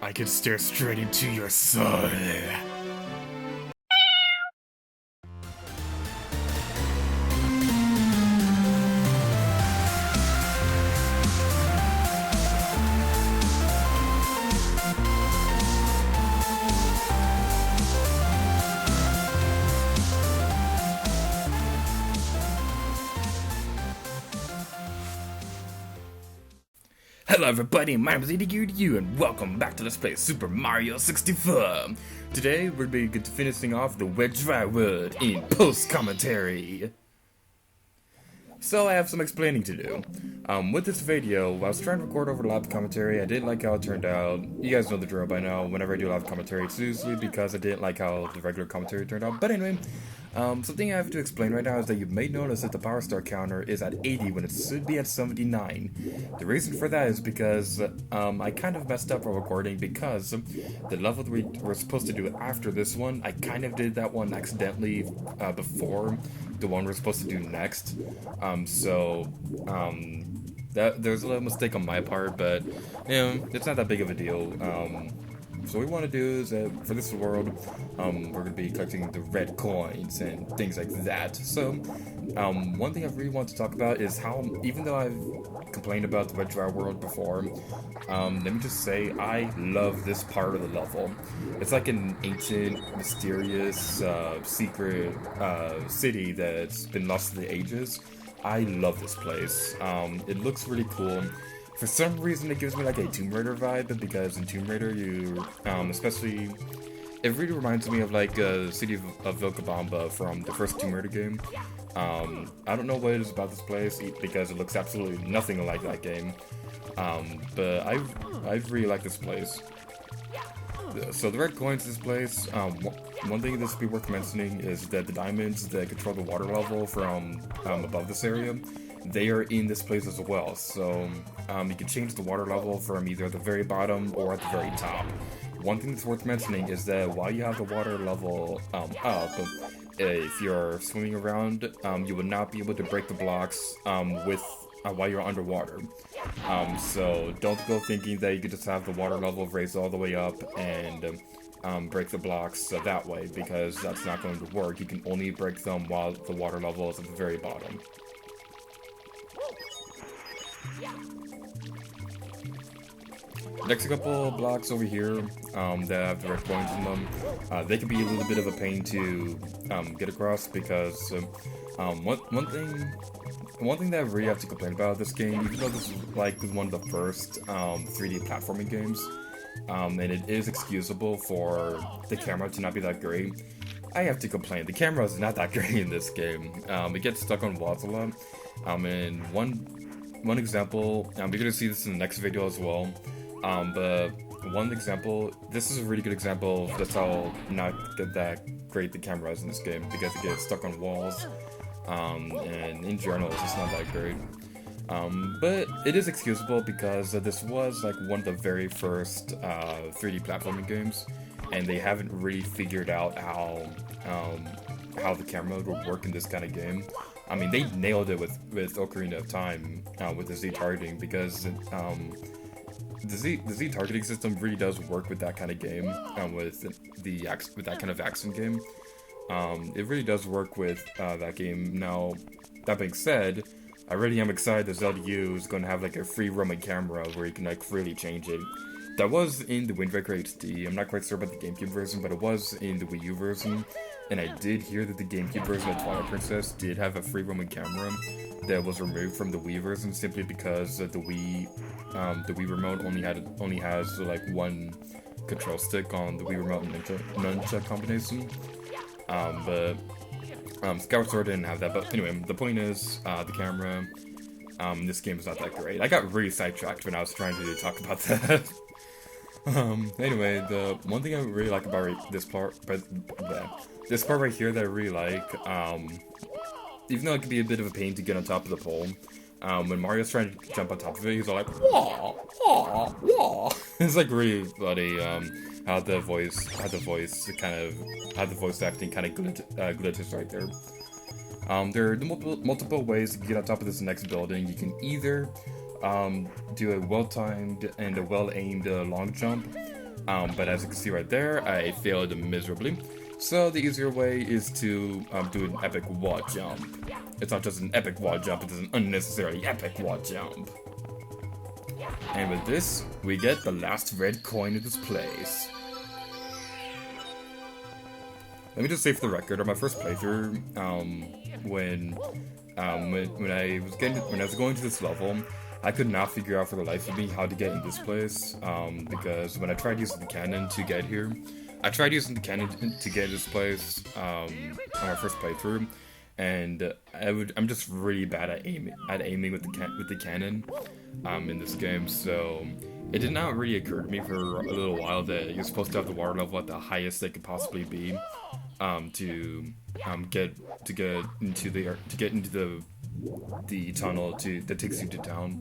I could stare straight into your soul. Hello everybody, my name is EDQ, and welcome back to Let's Play Super Mario 64. Today we're going to be finishing off the Wet Dry World in post-commentary. So I have some explaining to do. With this video, I was trying to record over live commentary. I didn't like how it turned out. You guys know the drill by now. Whenever I do live commentary, it's usually because I didn't like how the regular commentary turned out. But anyway, something I have to explain right now is that you may notice that the power star counter is at 80 when it should be at 79. The reason for that is because I kind of messed up while recording because the level that we were supposed to do after this one, I kind of did that one accidentally before the one we're supposed to do next. There's a little mistake on my part, but it's not that big of a deal. So what we want to do is, for this world, we're going to be collecting the red coins and things like that. So, one thing I really want to talk about is how, even though I've complained about the Red Dry World before, let me just say, I love this part of the level. It's like an ancient, mysterious, secret city that's been lost to the ages. I love this place. It looks really cool. For some reason, it gives me like a Tomb Raider vibe, because in Tomb Raider, you, especially, it really reminds me of like the city of Vilcabamba from the first Tomb Raider game. I don't know what it is about this place, because it looks absolutely nothing like that game. But I really like this place. So the red coins in this place, one thing that's be worth mentioning is that the diamonds that control the water level from above this area, they are in this place as well. So you can change the water level from either at the very bottom or at the very top. One thing that's worth mentioning is that while you have the water level up, if you're swimming around, you will not be able to break the blocks while you're underwater. So don't go thinking that you could just have the water level raised all the way up and break the blocks that way, because that's not going to work. You can only break them while the water level is at the very bottom. Next couple blocks over here that have the red coins in them, they can be a little bit of a pain to get across, because one thing that I really have to complain about this game, even though this is like one of the first 3D platforming games, and it is excusable for the camera to not be that great, I have to complain. The camera is not that great in this game. It gets stuck on walls a lot. And one example, you're gonna see this in the next video as well. But one example, this is a really good example of just how not that great the camera is in this game, because it gets stuck on walls. And in general, it's just not that great. But it is excusable because this was like one of the very first 3D platforming games, and they haven't really figured out how the camera would work in this kind of game. I mean, they nailed it with Ocarina of Time with the Z targeting, because the Z targeting system really does work with that kind of game, with that kind of action game. It really does work with that game. Now, that being said, I really am excited that Zelda U is going to have like a free roaming camera where you can like freely change it. That was in the Wind Waker HD. I'm not quite sure about the GameCube version, but it was in the Wii U version. And I did hear that the GameCube version of Twilight Princess did have a free roaming camera that was removed from the Wii version, simply because the Wii remote only has like one control stick on the Wii remote and nunchuck combination. But Skyward Sword didn't have that. But anyway, the point is, the camera, this game is not that great. I got really sidetracked when I was trying to talk about that. Anyway, the one thing I really like about this part right here that I really like, even though it can be a bit of a pain to get on top of the pole, when Mario's trying to jump on top of it, he's all like, wah, wah, wah. It's like really funny, how the voice acting kind of glitches right there. There are multiple ways to get on top of this next building. You can either do a well-timed and a well-aimed long jump, but as you can see right there, I failed miserably. So the easier way is to do an epic wall jump. It's not just an epic wall jump, it's an unnecessarily epic wall jump. And with this, we get the last red coin of this place. Let me just say for the record, on my first playthrough, when I was going to this level, I could not figure out for the life of me how to get in this place, because when I tried using the cannon to get here, I tried using the cannon to get this place on my first playthrough, and I'm just really bad at aiming with the cannon in this game. So it did not really occur to me for a little while that you're supposed to have the water level at the highest they could possibly be to get into the tunnel that takes you to town.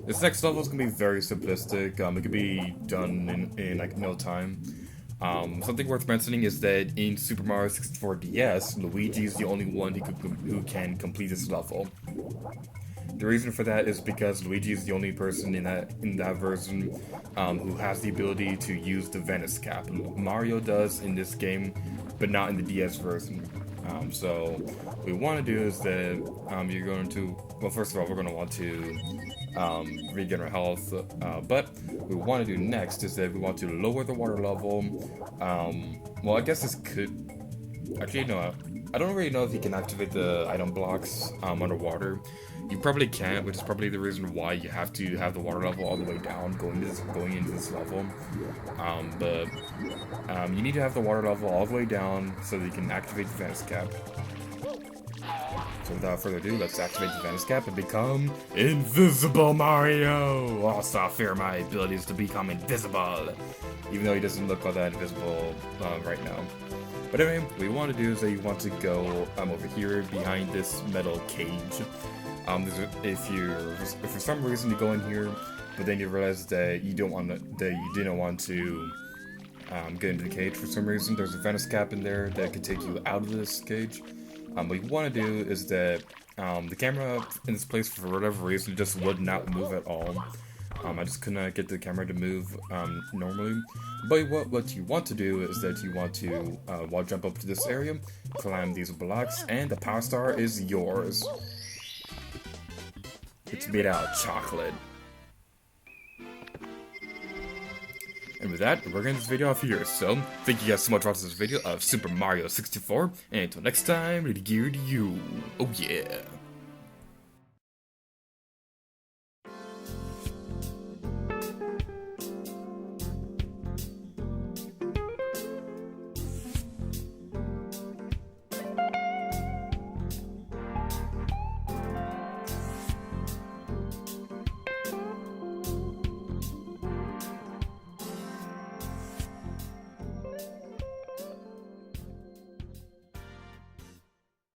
This next level is gonna be very simplistic. It could be done in like no time. Something worth mentioning is that in Super Mario 64 DS, Luigi is the only one who can complete this level. The reason for that is because Luigi is the only person in that version who has the ability to use the Venice Cap. Mario does in this game, but not in the DS version. So what we want to do is that you're going to, well, first of all, we're going to want to regain our health, but what we want to do next is that we want to lower the water level. Well, I guess this could, actually no, I don't really know if you can activate the item blocks underwater. You probably can't, which is probably the reason why you have to have the water level all the way down going into this level. But you need to have the water level all the way down so that you can activate the Venice Cap. So without further ado, let's activate the Venice Cap and become invisible Mario! Also, I fear my abilities to become invisible, even though he doesn't look all that invisible right now. But anyway, what you want to do is that you want to go over here behind this metal cage. If for some reason you go in here, but then you realize that you didn't want to get into the cage for some reason, there's a Venice Cap in there that could take you out of this cage. What you want to do is that the camera in this place, for whatever reason, just would not move at all. I just couldn't get the camera to move normally. But what you want to do is that you want to wall jump up to this area, climb these blocks, and the Power Star is yours. It's made out of chocolate. And with that, we're going to end this video off here. So, thank you guys so much for watching this video of Super Mario 64. And until next time, ready gear to you. Oh yeah.